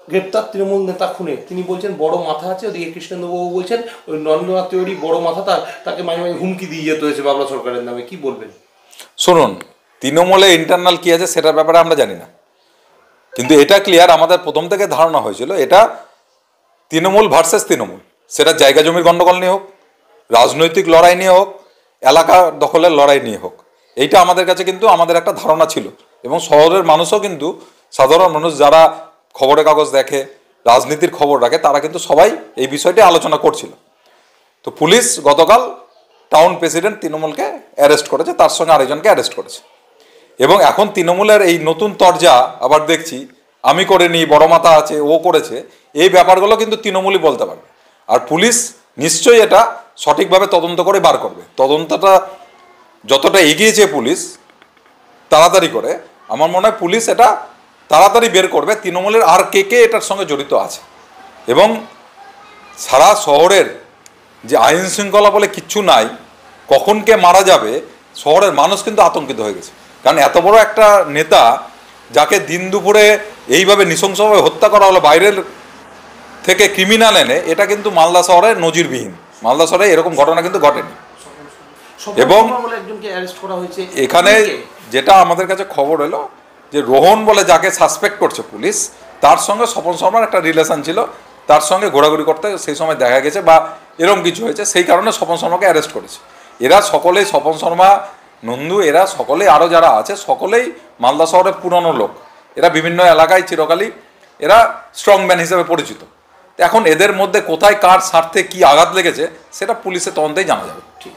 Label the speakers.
Speaker 1: গ্রেপ্তার তৃণমূল নেতা খুনে, তিনি বলছেন বড় মাথা আছে, ওদিকে কৃষ্ণেন্দ্রবাবু বলছেন ওই নরেন্দ্রনাথ তিওয়ারি বড় মাথা, তাকে মাঝে মাঝে হুমকি দিয়ে যেতে হয়েছে বাংলা সরকারের নামে, কি বলবেন?
Speaker 2: শুনুন, তৃণমূলে ইন্টারনাল কী আছে সেটার ব্যাপারে আমরা জানি না, কিন্তু এটা ক্লিয়ার, আমাদের প্রথম থেকে ধারণা হয়েছিল এটা তৃণমূল ভার্সেস তৃণমূল। সেটা জায়গা জমির গণ্ডগোল নিয়ে হোক, রাজনৈতিক লড়াই নিয়ে হোক, এলাকা দখলের লড়াই নিয়ে হোক, এইটা আমাদের কাছে কিন্তু আমাদের একটা ধারণা ছিল। এবং শহরের মানুষও কিন্তু, সাধারণ মানুষ যারা খবরের কাগজ দেখে, রাজনীতির খবর রাখে, তারা কিন্তু সবাই এই বিষয়টি আলোচনা করছিল। তো পুলিশ গতকাল টাউন প্রেসিডেন্ট তৃণমূলকে অ্যারেস্ট করেছে, তার সঙ্গে আরেকজনকে অ্যারেস্ট করেছে। এবং এখন তৃণমূলের এই নতুন তরজা আবার দেখছি, আমি করিনি, বড় মাথা আছে, ও করেছে, এই ব্যাপারগুলো কিন্তু তৃণমূলই বলতে পারবে। আর পুলিশ নিশ্চয়ই এটা সঠিকভাবে তদন্ত করে বার করবে। তদন্তটা যতটা এগিয়েছে পুলিশ তাড়াতাড়ি করে, আমার মনে হয় পুলিশ এটা তাড়াতাড়ি বের করবে তৃণমূলের আর কে কে এটার সঙ্গে জড়িত আছে। এবং সারা শহরের যে আইন শৃঙ্খলা বলে কিচ্ছু নাই, কখন কে মারা যাবে, শহরের মানুষ কিন্তু আতঙ্কিত হয়ে গেছে। কারণ এত বড় একটা নেতা যাকে দিন দুপুরে এইভাবে নৃশংসভাবে হত্যা করা হলো বাইরের থেকে ক্রিমিনাল এনে, এটা কিন্তু মালদা শহরে নজিরবিহীন। মালদা শহরে এরকম ঘটনা কিন্তু ঘটেনি। এবং এখানে যেটা আমাদের কাছে খবর এলো যে রোহন বলে যাকে সাসপেক্ট করছে পুলিশ, তার সঙ্গে স্বপন শর্মার একটা রিলেশন ছিল, তার সঙ্গে ঘোরাঘুরি করতে সেই সময় দেখা গেছে বা এরকম কিছু হয়েছে, সেই কারণে স্বপন শর্মাকে অ্যারেস্ট করেছে। এরা সকলেই, স্বপন শর্মা, নন্দু, এরা সকলেই, আরও যারা আছে সকলেই মালদা শহরের পুরনো লোক। এরা বিভিন্ন এলাকায় চিরকালই এরা স্ট্রংম্যান হিসেবে পরিচিত। এখন এদের মধ্যে কোথায় কার স্বার্থে কী আঘাত লেগেছে সেটা পুলিশের তদন্তেই জানা যাবে। ঠিক।